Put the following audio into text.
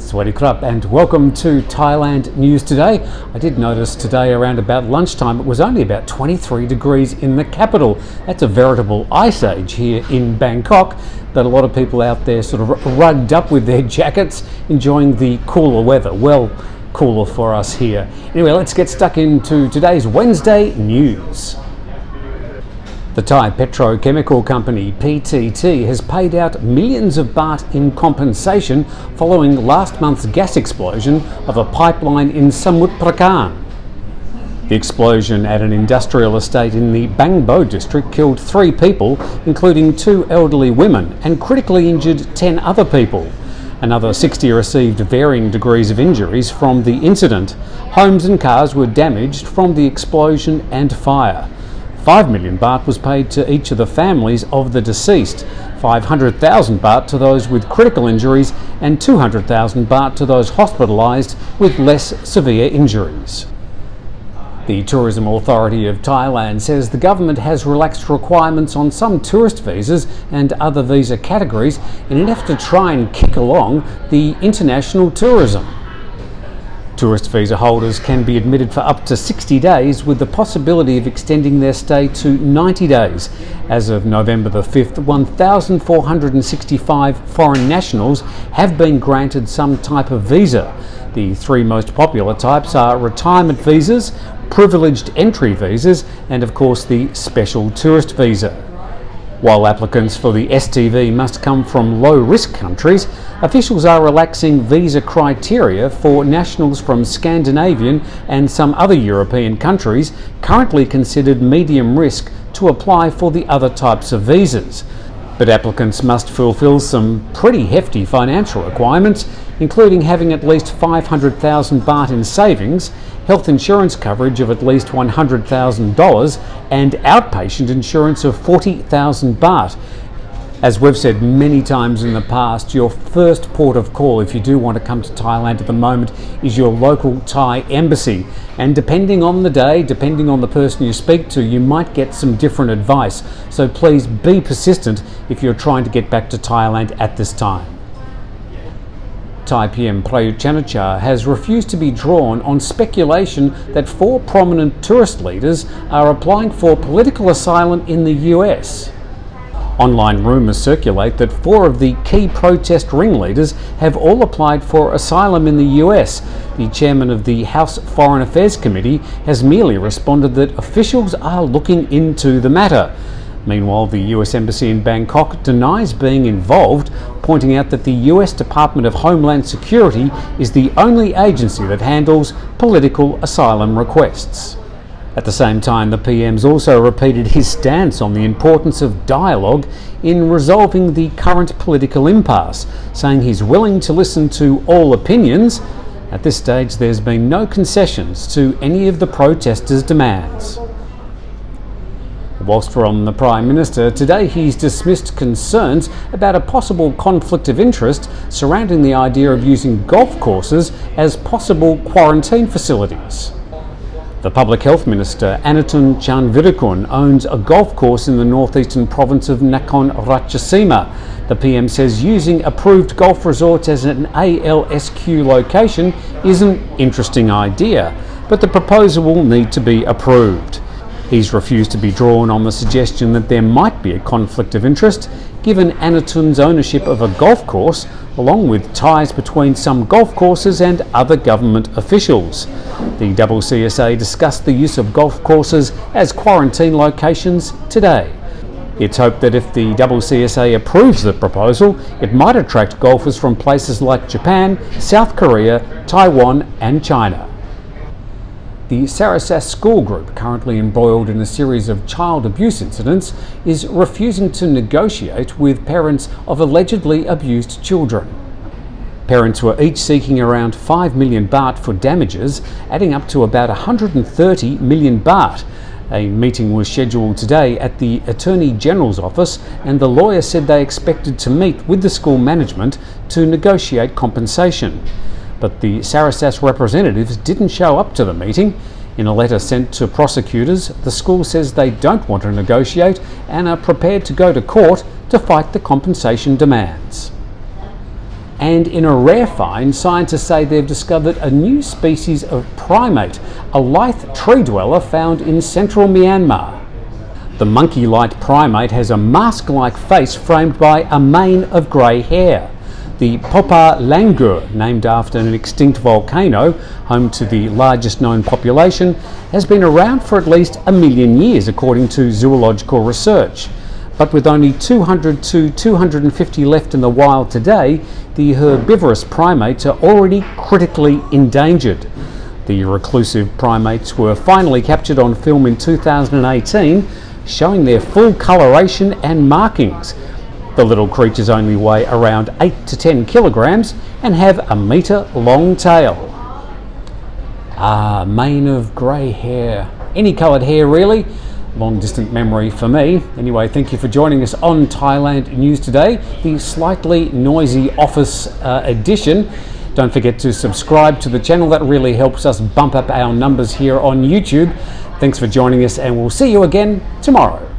Sawasdee krap and welcome to Thailand News Today. I did notice today around about lunchtime it was only about 23 degrees in the capital. That's a veritable ice age here in Bangkok, but a lot of people out there sort of rugged up with their jackets, enjoying the cooler weather. Well, cooler for us here. Anyway, let's get stuck into today's Wednesday news. The Thai petrochemical company PTT has paid out millions of baht in compensation following last month's gas explosion of a pipeline in Samut Prakan. The explosion at an industrial estate in the Bang Bo district killed 3 people, including 2 elderly women, and critically injured 10 other people. Another 60 received varying degrees of injuries from the incident. Homes and cars were damaged from the explosion and fire. 5 million baht was paid to each of the families of the deceased, 500,000 baht to those with critical injuries, and 200,000 baht to those hospitalised with less severe injuries. The Tourism Authority of Thailand says the government has relaxed requirements on some tourist visas and other visa categories in an effort to try and kick along the international tourism. Tourist visa holders can be admitted for up to 60 days with the possibility of extending their stay to 90 days. As of November the 5th, 1,465 foreign nationals have been granted some type of visa. The 3 most popular types are retirement visas, privileged entry visas, and of course the special tourist visa. While applicants for the STV must come from low-risk countries, officials are relaxing visa criteria for nationals from Scandinavian and some other European countries currently considered medium risk to apply for the other types of visas. But applicants must fulfil some pretty hefty financial requirements, including having at least 500,000 baht in savings, health insurance coverage of at least $100,000 and outpatient insurance of 40,000 baht. As we've said many times in the past, your first port of call if you do want to come to Thailand at the moment is your local Thai embassy. And depending on the day, depending on the person you speak to, you might get some different advice. So please be persistent if you're trying to get back to Thailand at this time. Thai PM Prayut Chan-o-cha has refused to be drawn on speculation that 4 prominent tourist leaders are applying for political asylum in the US. Online rumours circulate that 4 of the key protest ringleaders have all applied for asylum in the US. The chairman of the House Foreign Affairs Committee has merely responded that officials are looking into the matter. Meanwhile, the US Embassy in Bangkok denies being involved, pointing out that the US Department of Homeland Security is the only agency that handles political asylum requests. At the same time, the PM's also repeated his stance on the importance of dialogue in resolving the current political impasse, saying he's willing to listen to all opinions. At this stage, there's been no concessions to any of the protesters' demands. Whilst we're on the Prime Minister, today he's dismissed concerns about a possible conflict of interest surrounding the idea of using golf courses as possible quarantine facilities. The Public Health Minister, Anatun Chanvirakul, owns a golf course in the northeastern province of Nakhon Ratchasima. The PM says using approved golf resorts as an ALSQ location is an interesting idea, but the proposal will need to be approved. He's refused to be drawn on the suggestion that there might be a conflict of interest, given Anatun's ownership of a golf course, along with ties between some golf courses and other government officials. The CCSA discussed the use of golf courses as quarantine locations today. It's hoped that if the CCSA approves the proposal, it might attract golfers from places like Japan, South Korea, Taiwan and China. The Rasath school group, currently embroiled in a series of child abuse incidents, is refusing to negotiate with parents of allegedly abused children. Parents were each seeking around 5 million baht for damages, adding up to about 130 million baht. A meeting was scheduled today at the Attorney General's office, and the lawyer said they expected to meet with the school management to negotiate compensation. But the Rasath representatives didn't show up to the meeting. In a letter sent to prosecutors, the school says they don't want to negotiate and are prepared to go to court to fight the compensation demands. And in a rare find, scientists say they've discovered a new species of primate, a lithe tree dweller found in central Myanmar. The monkey-like primate has a mask-like face framed by a mane of grey hair. The Popa Langur, named after an extinct volcano, home to the largest known population, has been around for at least 1 million years, according to zoological research. But with only 200 to 250 left in the wild today, the herbivorous primates are already critically endangered. The reclusive primates were finally captured on film in 2018, showing their full coloration and markings. The little creatures only weigh around 8 to 10 kilograms and have a metre long tail. Ah, mane of grey hair. Any coloured hair really. Long distant memory for me. Anyway, thank you for joining us on Thailand News Today, the slightly noisy office edition. Don't forget to subscribe to the channel. That really helps us bump up our numbers here on YouTube. Thanks for joining us, and we'll see you again tomorrow.